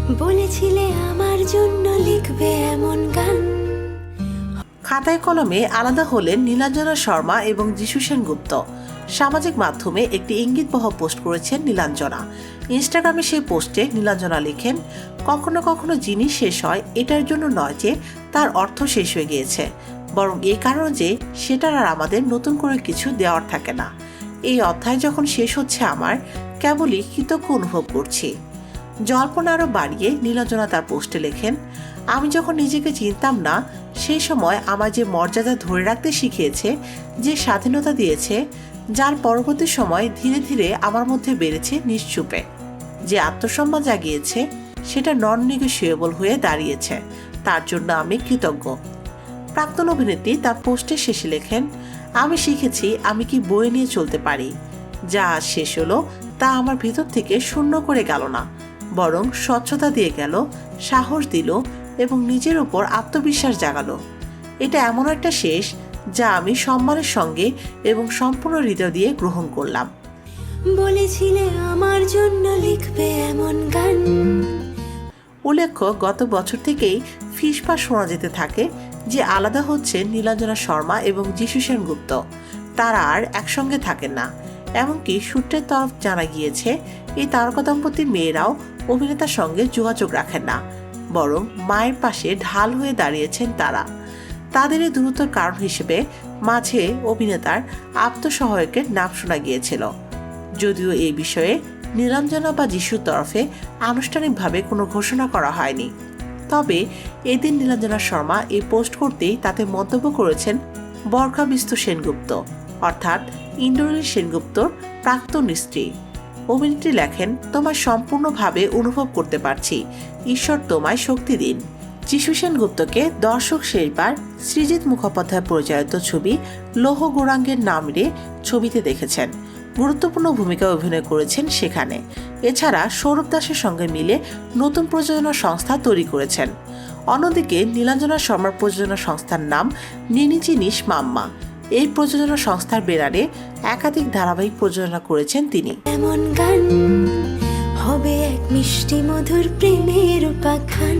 বলেছিলে আমার জন্য লিখবে এমন গান। খাতায় কলমে আলাদা হলেন নীলাঞ্জনা শর্মা এবং যিশু সেনগুপ্ত। সামাজিক মাধ্যমে একটি ইঙ্গিতবহ পোস্ট করেছেন নীলাঞ্জনা। ইনস্টাগ্রামে সেই পোস্টে নীলাঞ্জনা লেখেন, কখনো কখনো জিনিস শেষ হয় এটার জন্য নয় যে তার অর্থ শেষ হয়ে গিয়েছে, বরং এই কারণে যে সেটার আর আমাদের নতুন করে কিছু দেওয়ার থাকে না। এই অধ্যায় যখন শেষ হচ্ছে আমার কেবলই কৃতজ্ঞ অনুভব করছি। জল্পনা আরও বাড়িয়ে নীলাঞ্জনা তার পোস্টে লেখেন, আমি যখন নিজেকে চিনতাম না সেই সময় আমার যে মর্যাদা ধরে রাখতে শিখিয়েছে, যে স্বাধীনতা দিয়েছে, যার পরবর্তী সময় ধীরে ধীরে আমার মধ্যে বেড়েছে নিশ্চুপে, যে আত্মসম্মান জাগিয়েছে, সেটা নন নেগোশিয়েবল হয়ে দাঁড়িয়েছে, তার জন্য আমি কৃতজ্ঞ। প্রাক্তন অভিনেত্রী তার পোস্টের শেষে লেখেন, আমি শিখেছি আমি কি বয়ে নিয়ে চলতে পারি। যা আজ শেষ হলো তা আমার ভিতর থেকে শূন্য করে গেল না, বরং স্বচ্ছতা দিয়ে গেল, সাহস দিল এবং নিজের উপর আত্মবিশ্বাস জাগালো। এটা এমন একটা শেষ যা আমি সম্মানের সঙ্গে এবং সম্পূর্ণ হৃদয় দিয়ে গ্রহণ করলাম। বলেছিলে আমার জন্য লিখবে এমন গান। উল্লেখ্য, গত বছর থেকেই ফিসফাস শোনা যেতে থাকে যে আলাদা হচ্ছেন নীলাঞ্জনা শর্মা এবং যিশু সেনগুপ্ত। তারা আর একসঙ্গে থাকেন না। এমনকি সূত্রের তরফ জানা গিয়েছে এই তারকা দম্পতির মেয়েরাও অভিনেতার সঙ্গে যোগাযোগ রাখেন না, বরং মায়ের পাশে ঢাল হয়ে দাঁড়িয়েছেন তারা। তাদের এই দূরত্বের কারণ হিসেবে মাঝে অভিনেতার আত্মসহায়কের নাম শোনা গিয়েছিল, যদিও এই বিষয়ে নীলাঞ্জনা বা যিশুর তরফে আনুষ্ঠানিকভাবে কোনো ঘোষণা করা হয়নি। তবে এদিন নীলাঞ্জনা শর্মা এই পোস্ট করতেই তাতে মন্তব্য করেছেন বরখা বিস্তু সেনগুপ্ত, অর্থাৎ ইন্দ্রনীল সেনগুপ্তর প্রাক্তন স্ত্রী। অভিনেত্রী লেখেন, তোমায় সম্পূর্ণভাবে অনুভব করতে পারছি, ঈশ্বর তোমায় শক্তি দিন। যিশু সেনগুপ্তকে দর্শক শেষবার সৃজিত মুখোপাধ্যায় পরিচালিত ছবি লৌহ গৌরাঙ্গের নামে ছবিতে দেখেছেন। গুরুত্বপূর্ণ ভূমিকায় অভিনয় করেছেন সেখানে। এছাড়া সৌরভ দাসের সঙ্গে মিলে নতুন প্রযোজনা সংস্থা তৈরি করেছেন। অন্যদিকে নীলাঞ্জনা শর্মার প্রযোজনা সংস্থার নাম নিনিচিনিস মাম্মা। এই প্রযোজনা সংস্থার ব্যানারে একাধিক ধারাবাহিক প্রযোজনা করেছেন তিনি। এমন গান হবে এক মিষ্টি মধুর প্রেমের উপাখ্যান।